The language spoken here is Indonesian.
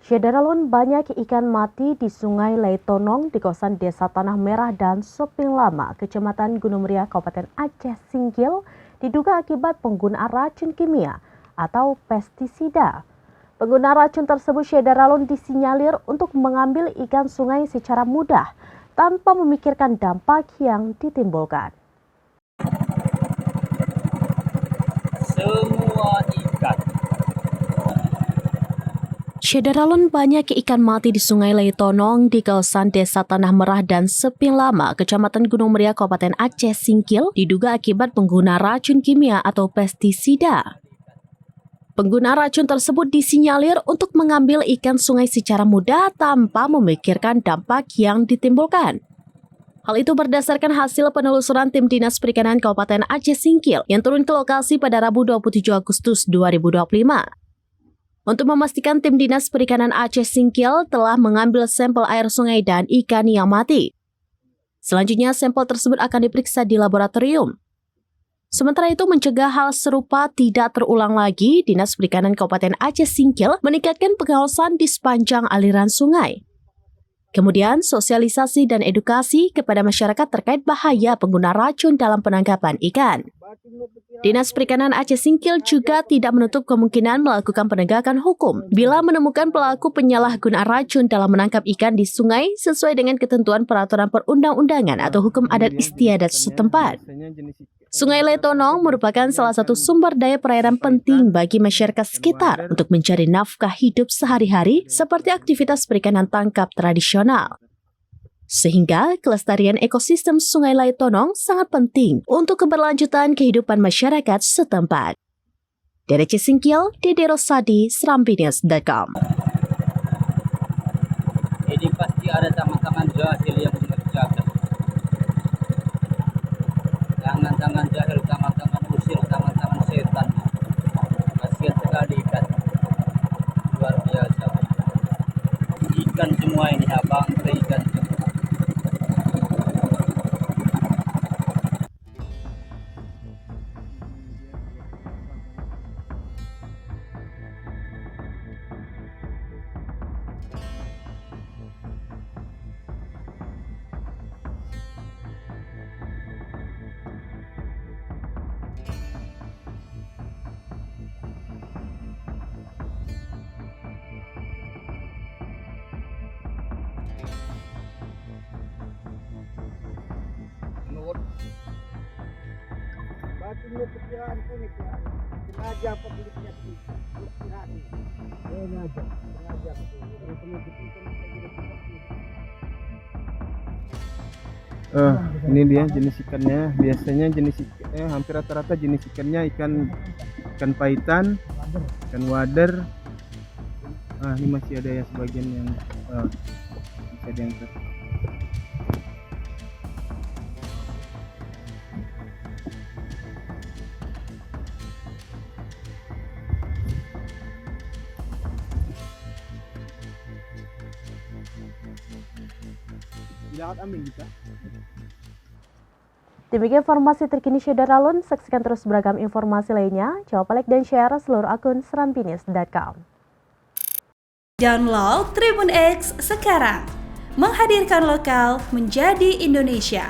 Syederalun banyak ikan mati di Sungai Leitonong di kawasan Desa Tanah Merah dan Soping Lama, Kecamatan Gunung Muria, Kabupaten Aceh Singkil, diduga akibat penggunaan racun kimia atau pestisida. Penggunaan racun tersebut Syederalun disinyalir untuk mengambil ikan sungai secara mudah tanpa memikirkan dampak yang ditimbulkan. Semua ikan. Syederalun banyak ikan mati di Sungai Leitonong di kawasan Desa Tanah Merah dan Soping Lama, Kecamatan Gunung Muria, Kabupaten Aceh Singkil, diduga akibat pengguna racun kimia atau pestisida. Penggunaan racun tersebut disinyalir untuk mengambil ikan sungai secara mudah tanpa memikirkan dampak yang ditimbulkan. Hal itu berdasarkan hasil penelusuran tim Dinas Perikanan Kabupaten Aceh Singkil yang turun ke lokasi pada Rabu 27 Agustus 2025. Untuk memastikan tim Dinas Perikanan Aceh Singkil telah mengambil sampel air sungai dan ikan yang mati. Selanjutnya sampel tersebut akan diperiksa di laboratorium. Sementara itu mencegah hal serupa tidak terulang lagi, Dinas Perikanan Kabupaten Aceh Singkil meningkatkan pengawasan di sepanjang aliran sungai. Kemudian sosialisasi dan edukasi kepada masyarakat terkait bahaya penggunaan racun dalam penangkapan ikan. Dinas Perikanan Aceh Singkil juga tidak menutup kemungkinan melakukan penegakan hukum bila menemukan pelaku penyalahgunaan racun dalam menangkap ikan di sungai sesuai dengan ketentuan peraturan perundang-undangan atau hukum adat istiadat setempat. Sungai Leitonong merupakan salah satu sumber daya perairan penting bagi masyarakat sekitar untuk mencari nafkah hidup sehari-hari seperti aktivitas perikanan tangkap tradisional. Sehingga kelestarian ekosistem Sungai Leitonong sangat penting untuk keberlanjutan kehidupan masyarakat setempat. Dari Aceh Singkil, Dede Rosadi, Serambinews.com. Ini pasti ada tangan-tangan jahil yang mengerjakan. Tangan-tangan jahil, tangan-tangan usil, tangan-tangan setan. Kasihan sekali ikan. Luar biasa. Ikan semua ini, abang, ikan semua. Batunya perkiraan unik ya. Sengaja pemilik penyakit. Perkiraan. Sengaja. Ini dia jenis ikannya. Biasanya jenis hampir rata-rata jenis ikannya ikan paitan, ikan wader. Ini masih ada ya sebagian yang bisa diangkat. Demikian informasi terkini Syederalun. Saksikan terus beragam informasi lainnya. Jangan lupa like dan share seluruh akun Serambinews.com. Download Tribun X sekarang. Menghadirkan lokal menjadi Indonesia.